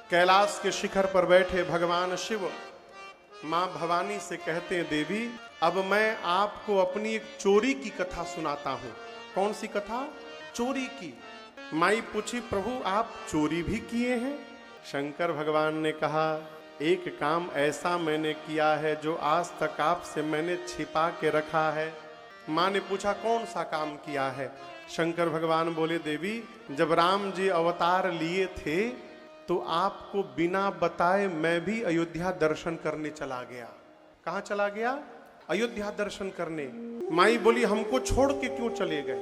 कैलाश के शिखर पर बैठे भगवान शिव मां भवानी से कहते हैं, देवी अब मैं आपको अपनी एक चोरी की कथा सुनाता हूं। कौन सी कथा? चोरी की। माई पूछी, प्रभु आप चोरी भी किए हैं? शंकर भगवान ने कहा, एक काम ऐसा मैंने किया है जो आज तक आपसे मैंने छिपा के रखा है। मां ने पूछा, कौन सा काम किया है? शंकर भगवान बोले, देवी जब राम जी अवतार लिए थे तो आपको बिना बताए मैं भी अयोध्या दर्शन करने चला गया। कहां चला गया? अयोध्या दर्शन करने। माई बोली, हमको छोड़ के क्यों चले गए?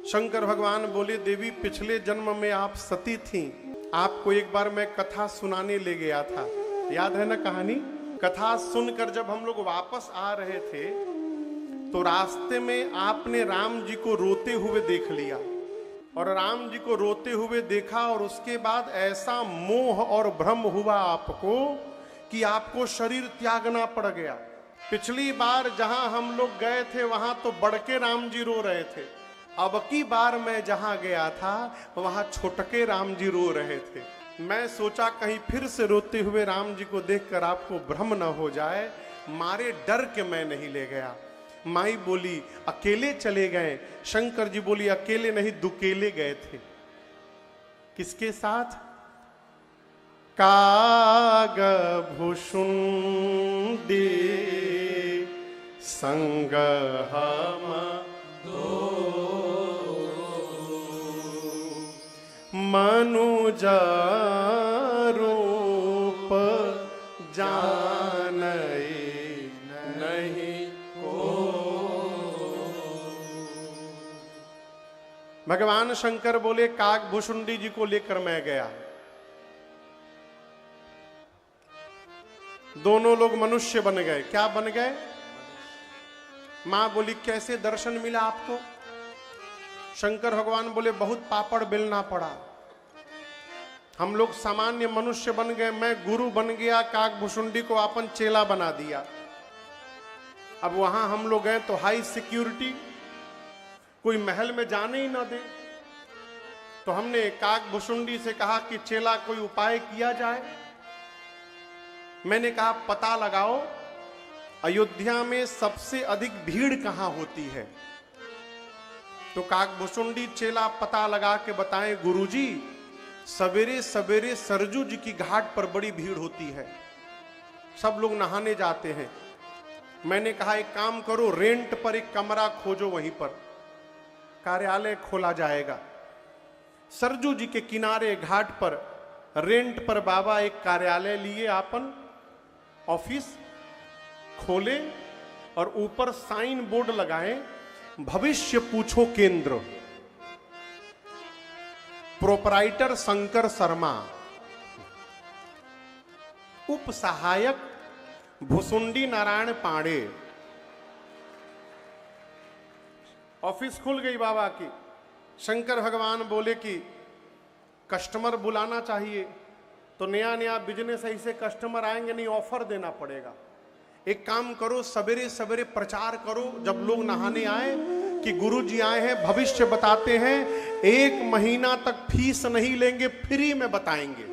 शंकर भगवान बोले, देवी पिछले जन्म में आप सती थीं, आपको एक बार मैं कथा सुनाने ले गया था, याद है ना कहानी? कथा सुनकर जब हम लोग वापस आ रहे थे तो रास्ते में आपने राम जी को रोते हुए देख लिया, और राम जी को रोते हुए देखा और उसके बाद ऐसा मोह और भ्रम हुआ आपको कि आपको शरीर त्यागना पड़ गया। पिछली बार जहां हम लोग गए थे वहां तो बड़के राम जी रो रहे थे, अब की बार मैं जहां गया था वहां छोटके राम जी रो रहे थे। मैं सोचा कहीं फिर से रोते हुए राम जी को देखकर आपको भ्रम न हो जाए, मारे डर के मैं नहीं ले गया। माई बोली, अकेले चले गए? शंकर जी बोली, अकेले नहीं दुकेले गए थे। किसके साथ? काग भुषुंडी संग हम दो मनुजा रूप जानई नहीं को। भगवान शंकर बोले, काग भुषुंडी जी को लेकर मैं गया। दोनों लोग मनुष्य बन गए। क्या बन गए? मां बोली, कैसे दर्शन मिला आपको? शंकर भगवान बोले, बहुत पापड़ बेलना पड़ा, हम लोग सामान्य मनुष्य बन गए, मैं गुरु बन गया, काग भुषुंडी को अपन चेला बना दिया। अब वहां हम लोग गए तो हाई सिक्योरिटी, कोई महल में जाने ही ना दे। तो हमने काग भुषुंडी से कहा कि चेला कोई उपाय किया जाए। मैंने कहा, पता लगाओ अयोध्या में सबसे अधिक भीड़ कहां होती है। तो काकभुषुंडी चेला पता लगा के बताएं, गुरुजी सवेरे सवेरे सरजू जी की घाट पर बड़ी भीड़ होती है, सब लोग नहाने जाते हैं। मैंने कहा, एक काम करो, रेंट पर एक कमरा खोजो, वहीं पर कार्यालय खोला जाएगा। सरजू जी के किनारे घाट पर रेंट पर बाबा एक कार्यालय लिए, आपन ऑफिस खोले और ऊपर साइन बोर्ड लगाए, भविष्य पूछो केंद्र, प्रोपराइटर शंकर शर्मा, उप सहायक भुसुंडी नारायण पांडे। ऑफिस खुल गई बाबा की। शंकर भगवान बोले कि कस्टमर बुलाना चाहिए, तो नया नया बिजनेस ऐसे कस्टमर आएंगे नहीं, ऑफर देना पड़ेगा। एक काम करो, सवेरे सवेरे प्रचार करो, जब लोग नहाने आए कि गुरु जी आए हैं, भविष्य बताते हैं, 1 महीना तक फीस नहीं लेंगे, फ्री में बताएंगे।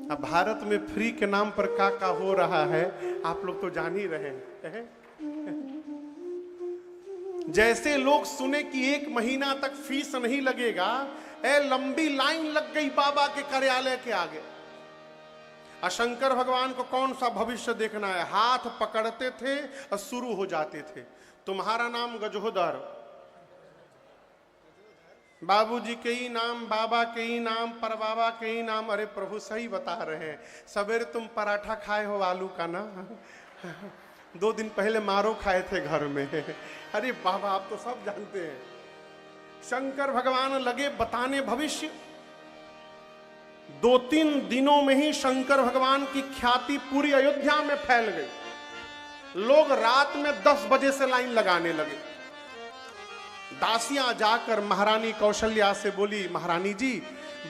अब भारत में फ्री के नाम पर क्या हो रहा है आप लोग तो जान ही रहे हैं। जैसे लोग सुने कि 1 महीना तक फीस नहीं लगेगा, लंबी लाइन लग गई बाबा के कार्यालय के आगे। शंकर भगवान को कौन सा भविष्य देखना है, हाथ पकड़ते थे और शुरू हो जाते थे, तुम्हारा नाम गजोधर, बाबूजी के ही नाम, बाबा के ही नाम, परबाबा के ही नाम। अरे प्रभु सही बता रहे हैं, सवेरे तुम पराठा खाए हो आलू का ना, 2 दिन पहले मारो खाए थे घर में। अरे बाबा आप तो सब जानते हैं। शंकर भगवान लगे बताने भविष्य। 2-3 दिनों में ही शंकर भगवान की ख्याति पूरी अयोध्या में फैल गई। लोग रात में 10 बजे से लाइन लगाने लगे। दासियां जाकर महारानी कौशल्या से बोली, महारानी जी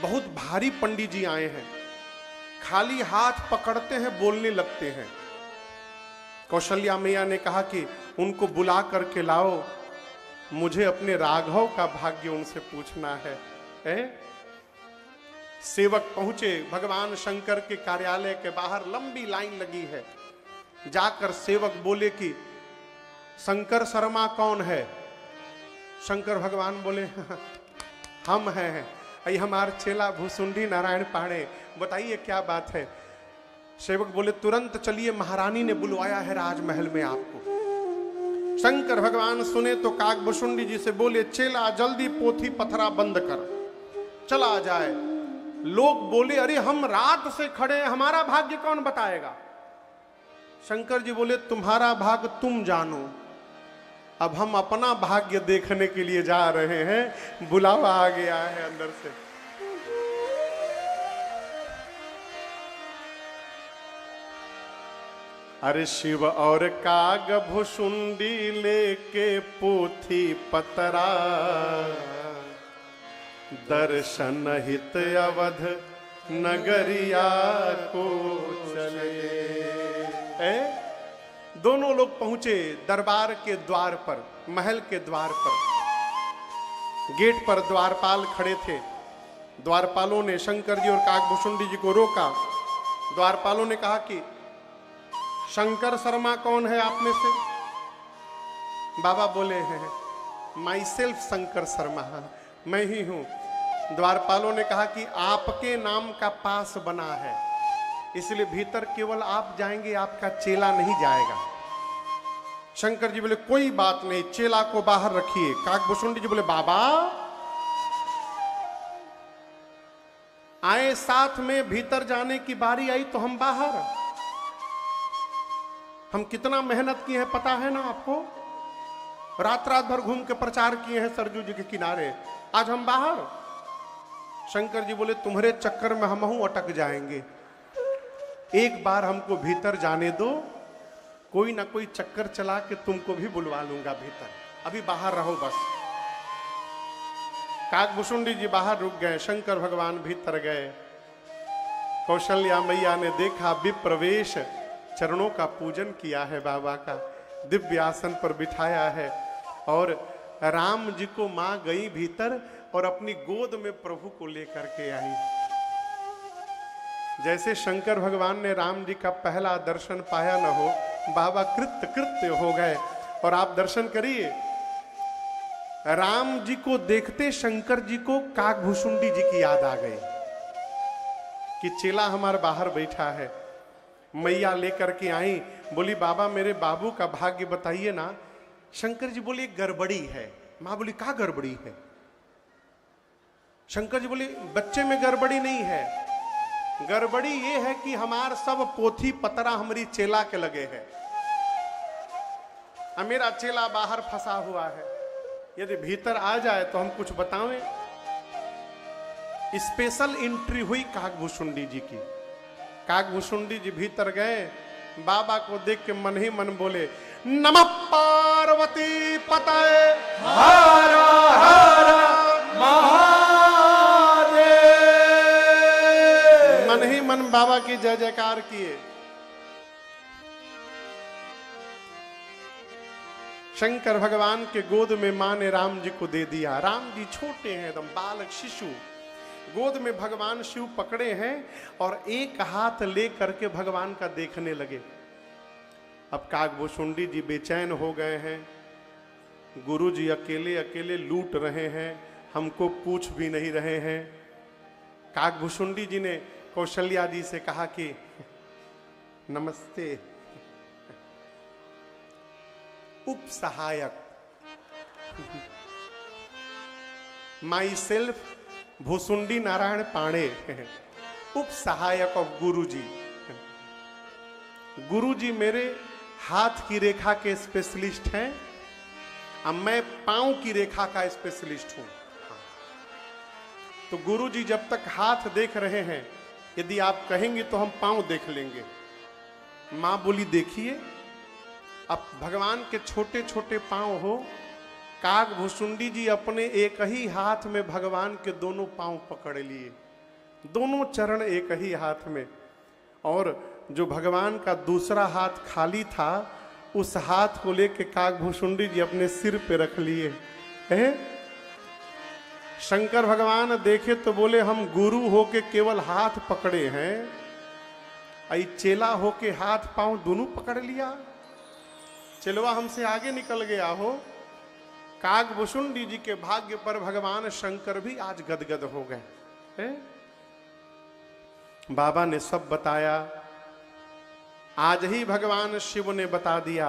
बहुत भारी पंडित जी आए हैं, खाली हाथ पकड़ते हैं, बोलने लगते हैं। कौशल्या मैया ने कहा कि उनको बुला करके लाओ, मुझे अपने राघव का भाग्य उनसे पूछना है। सेवक पहुंचे भगवान शंकर के कार्यालय के बाहर, लंबी लाइन लगी है। जाकर सेवक बोले कि शंकर शर्मा कौन है? शंकर भगवान बोले हम हैं, ये हमारे चेला भुसुंडी नारायण पांडे, बताइए क्या बात है? सेवक बोले तुरंत चलिए, महारानी ने बुलवाया है राजमहल में आपको। शंकर भगवान सुने तो काकभुसुंडी जी से बोले चेला जल्दी पोथी पथरा बंद कर, चला जाए। लोग बोले अरे हम रात से खड़े हैं, हमारा भाग्य कौन बताएगा? शंकर जी बोले तुम्हारा भाग्य तुम जानो, अब हम अपना भाग्य देखने के लिए जा रहे हैं, बुलावा आ गया है अंदर से। अरे शिव और काकभुसुंडी लेके पोथी पतरा, दर्शन हित अवध नगरिया को चले। दोनों लोग पहुंचे दरबार के द्वार पर, महल के द्वार पर। गेट पर द्वारपाल खड़े थे। द्वारपालों ने शंकर जी और काकभुसुंडी जी को रोका। द्वारपालों ने कहा कि शंकर शर्मा कौन है आप में से? बाबा बोले हैं माई सेल्फ शंकर शर्मा, मैं ही हूं। द्वारपालों ने कहा कि आपके नाम का पास बना है, इसलिए भीतर केवल आप जाएंगे, आपका चेला नहीं जाएगा। शंकर जी बोले कोई बात नहीं, चेला को बाहर रखिए। काकभुसुंडी जी बोले बाबा आए साथ में, भीतर जाने की बारी आई तो हम बाहर। हम कितना मेहनत किए हैं पता है ना आपको? रात रात भर घूम के प्रचार किए हैं सरजू जी के किनारे, आज हम बाहर। शंकर जी बोले तुम्हारे चक्कर में हम अटक जाएंगे, एक बार हमको भीतर जाने दो, कोई ना कोई चक्कर चला के तुमको भी बुलवा लूंगा भीतर, अभी बाहर रहो बस। काकभुसुंडी जी बाहर रुक गए, शंकर भगवान भीतर गए। कौशल्या मैया ने देखा विप्रवेश, चरणों का पूजन किया है, बाबा का दिव्य आसन पर बिठाया है। और राम जी को मां गई भीतर और अपनी गोद में प्रभु को लेकर के आई। जैसे शंकर भगवान ने राम जी का पहला दर्शन पाया न हो, बाबा कृत्य कृत्य हो गए। और आप दर्शन करिए, राम जी को देखते शंकर जी को काकभुसुंडी जी की याद आ गई कि चेला हमारे बाहर बैठा है। मैया लेकर के आई, बोली बाबा मेरे बाबू का भाग्य बताइए ना। शंकर जी बोले गड़बड़ी है। मां बोली क्या गड़बड़ी है? शंकर जी बोले बच्चे में गड़बड़ी नहीं है, गड़बड़ी ये है कि हमार सब पोथी पतरा हमारी चेला के लगे है, अब मेरा चेला बाहर फंसा हुआ है, यदि भीतर आ जाए तो हम कुछ बतावें। स्पेशल एंट्री हुई काकभुसुंडी जी की। काकभुसुंडी जी भीतर गए, बाबा को देख के मन ही मन बोले नमः पार्वती पतये हर हर महादेव। मन ही मन बाबा की जय जयकार किए। शंकर भगवान के गोद में मां ने राम जी को दे दिया। राम जी छोटे हैं एकदम, बालक शिशु, गोद में भगवान शिव पकड़े हैं और एक हाथ ले करके भगवान का देखने लगे। अब काकभुसुंडी जी बेचैन हो गए हैं, गुरु जी अकेले अकेले लूट रहे हैं, हमको पूछ भी नहीं रहे हैं। काकभुसुंडी जी ने कौशल्या जी से कहा कि नमस्ते उप सहायक, माई सेल्फ भुसुंडी नारायण पांडे, उप सहायक ऑफ गुरुजी। गुरुजी मेरे हाथ की रेखा के स्पेशलिस्ट हैं, अब मैं पांव की रेखा का स्पेशलिस्ट हूं। तो गुरुजी जब तक हाथ देख रहे हैं, यदि आप कहेंगे तो हम पांव देख लेंगे। मां बोली देखिए, अब भगवान के छोटे छोटे पांव हो। काकभुसुंडी जी अपने एक ही हाथ में भगवान के दोनों पांव पकड़ लिए, दोनों चरण एक ही हाथ में, और जो भगवान का दूसरा हाथ खाली था उस हाथ को लेके काकभुसुंडी जी अपने सिर पे रख लिए हैं। शंकर भगवान देखे तो बोले हम गुरु होके केवल हाथ पकड़े हैं, आई चेला होके हाथ पांव दोनों पकड़ लिया। चेलवा हमसे आगे निकल गया हो। कागभूषुंडी जी के भाग्य पर भगवान शंकर भी आज गदगद हो गए हैं। बाबा ने सब बताया। आज ही भगवान शिव ने बता दिया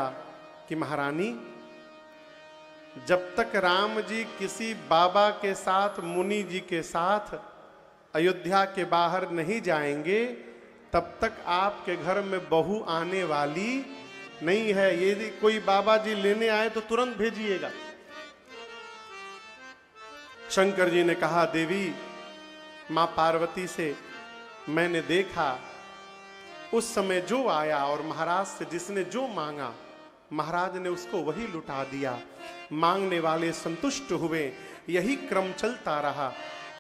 कि महारानी, जब तक राम जी किसी बाबा के साथ, मुनि जी के साथ अयोध्या के बाहर नहीं जाएंगे, तब तक आपके घर में बहू आने वाली नहीं है। यदि कोई बाबा जी लेने आए तो तुरंत भेजिएगा। शंकर जी ने कहा, देवी मां पार्वती से मैंने देखा, उस समय जो आया और महाराज से जिसने जो मांगा, महाराज ने उसको वही लुटा दिया। मांगने वाले संतुष्ट हुए, यही क्रम चलता रहा।